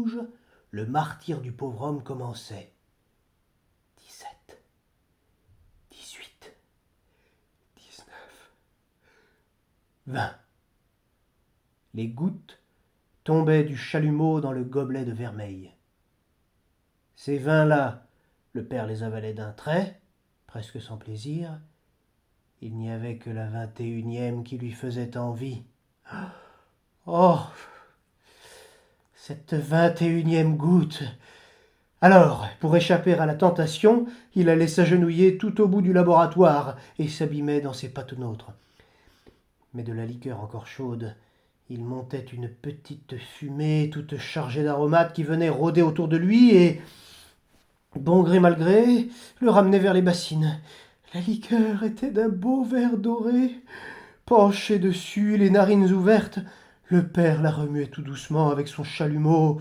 rouge, le martyre du pauvre homme commençait. 17, 18, 19, 20. Les gouttes tombaient du chalumeau dans le gobelet de vermeil. Ces 20-là, le père les avalait d'un trait, presque sans plaisir. Il n'y avait que la 21e qui lui faisait envie. Oh, cette 21e goutte! Alors, pour échapper à la tentation, il allait s'agenouiller tout au bout du laboratoire et s'abîmait dans ses patenôtres. Mais de la liqueur encore chaude, il montait une petite fumée toute chargée d'aromates qui venait rôder autour de lui et, bon gré mal gré, le ramenait vers les bassines. La liqueur était d'un beau vert doré. Penché dessus, les narines ouvertes, le père la remuait tout doucement avec son chalumeau,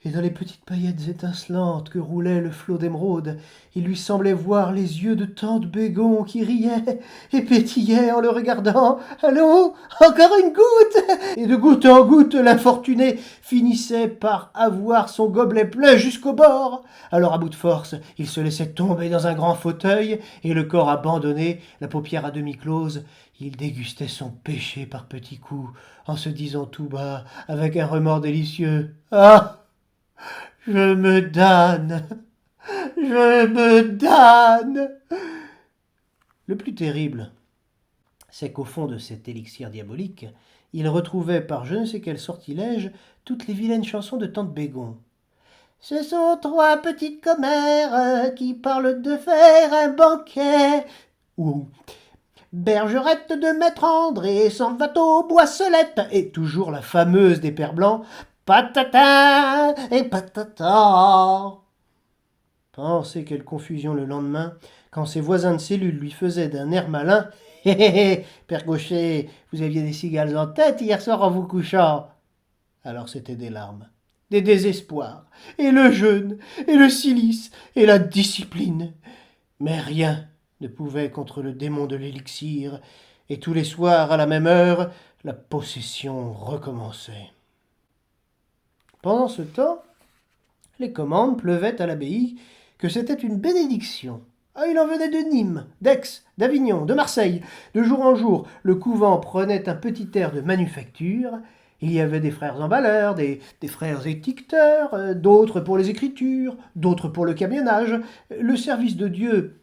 et dans les petites paillettes étincelantes que roulait le flot d'émeraude, il lui semblait voir les yeux de tante Bégon qui riaient et pétillaient en le regardant. « Allons, encore une goutte !» Et de goutte en goutte, l'infortuné finissait par avoir son gobelet plein jusqu'au bord. Alors, à bout de force, il se laissait tomber dans un grand fauteuil, et le corps abandonné, la paupière à demi close, il dégustait son péché par petits coups, en se disant tout bas, avec un remords délicieux, « Ah ! Je me damne, je me damne !» Le plus terrible, c'est qu'au fond de cet élixir diabolique, il retrouvait par je ne sais quel sortilège toutes les vilaines chansons de tante Bégon. Ce sont 3 petites commères qui parlent de faire un banquet. Ou Bergerette de maître André s'en va au bois Solette. Et toujours la fameuse des pères blancs. Patata et patata. Pensez quelle confusion le lendemain, quand ses voisins de cellule lui faisaient d'un air malin. Hé hé hé, père Gaucher, vous aviez des cigales en tête hier soir en vous couchant. Alors c'était des larmes, des désespoirs, et le jeûne, et le cilice, et la discipline. Mais rien ne pouvait contre le démon de l'élixir, et tous les soirs, à la même heure, la possession recommençait. Pendant ce temps, les commandes pleuvaient à l'abbaye que c'était une bénédiction. Ah, il en venait de Nîmes, d'Aix, d'Avignon, de Marseille. De jour en jour, le couvent prenait un petit air de manufacture. Il y avait des frères emballeurs, des frères étiqueteurs, d'autres pour les écritures, d'autres pour le camionnage. Le service de Dieu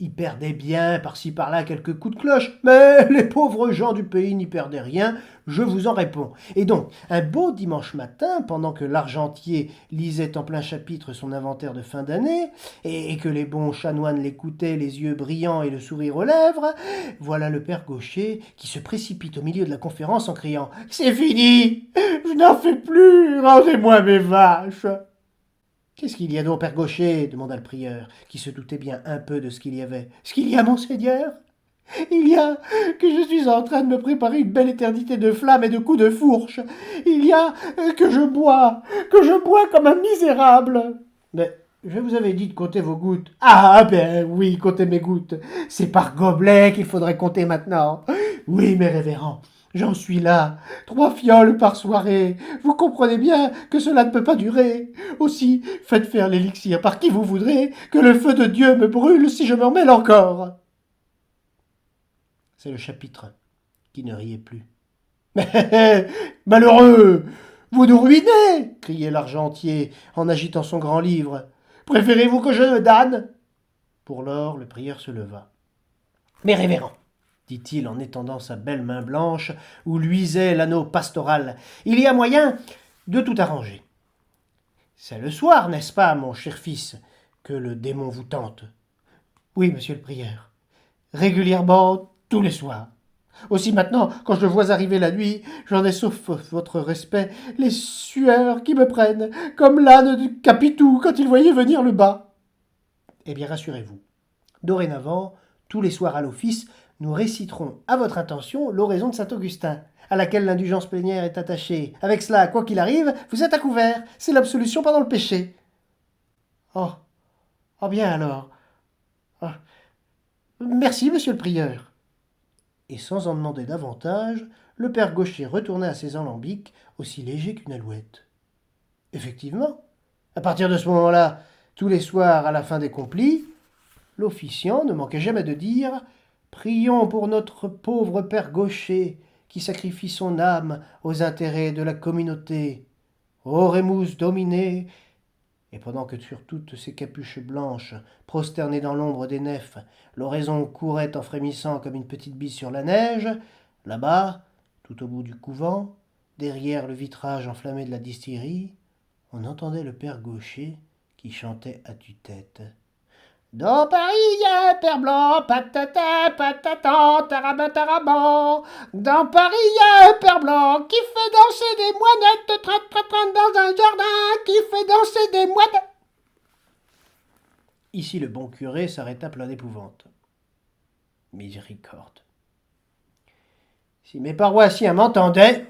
y perdait bien par-ci par-là quelques coups de cloche, mais les pauvres gens du pays n'y perdaient rien, je vous en réponds. Et donc, un beau dimanche matin, pendant que l'argentier lisait en plein chapitre son inventaire de fin d'année, et que les bons chanoines l'écoutaient les yeux brillants et le sourire aux lèvres, voilà le père Gaucher qui se précipite au milieu de la conférence en criant « C'est fini, je n'en fais plus, rendez-moi mes vaches !» Qu'est-ce qu'il y a donc, père Gaucher demanda le prieur, qui se doutait bien un peu de ce qu'il y avait. « Ce qu'il y a, monseigneur ? Il y a que je suis en train de me préparer une belle éternité de flammes et de coups de fourche. Il y a que je bois comme un misérable. » Mais je vous avais dit de compter vos gouttes. Ah ben oui, comptez mes gouttes. C'est par gobelet qu'il faudrait compter maintenant. Oui, mes révérends. J'en suis là, 3 fioles par soirée. Vous comprenez bien que cela ne peut pas durer. Aussi, faites faire l'élixir par qui vous voudrez, que le feu de Dieu me brûle si je me remêle encore. C'est le chapitre qui ne riait plus. « Mais malheureux, vous nous ruinez !» criait l'argentier en agitant son grand livre. « Préférez-vous que je me damne ?» Pour lors, le prieur se leva. « Mes révérends, dit-il en étendant sa belle main blanche où luisait l'anneau pastoral, il y a moyen de tout arranger. C'est le soir, n'est-ce pas, mon cher fils, que le démon vous tente ? Oui, monsieur le prieur, régulièrement, tous les soirs. Aussi maintenant, quand je le vois arriver la nuit, j'en ai, sauf votre respect, les sueurs qui me prennent, comme l'âne de Capitou quand il voyait venir le bas. Eh bien, rassurez-vous, dorénavant, tous les soirs à l'office, nous réciterons à votre intention l'oraison de Saint-Augustin, à laquelle l'indulgence plénière est attachée. Avec cela, quoi qu'il arrive, vous êtes à couvert. C'est l'absolution pendant le péché. Oh, oh bien alors. Oh. Merci, monsieur le prieur. Et sans en demander davantage, le père Gaucher retourna à ses alambics, aussi léger qu'une alouette. Effectivement, à partir de ce moment-là, tous les soirs à la fin des complis, l'officiant ne manquait jamais de dire « Prions pour notre pauvre père Gaucher, qui sacrifie son âme aux intérêts de la communauté. Oremus Domine » Et pendant que sur toutes ces capuches blanches, prosternées dans l'ombre des nefs, l'oraison courait en frémissant comme une petite bise sur la neige, là-bas, tout au bout du couvent, derrière le vitrage enflammé de la distillerie, on entendait le père Gaucher qui chantait à tue-tête. Dans Paris, y a un père blanc, patata, patatan, taraban, taraban. Dans Paris, y a un père blanc qui fait danser des moinettes, dans un jardin, qui fait danser des moinettes. Ici, le bon curé s'arrêta plein d'épouvante. Miséricorde. Si mes paroissiens m'entendaient,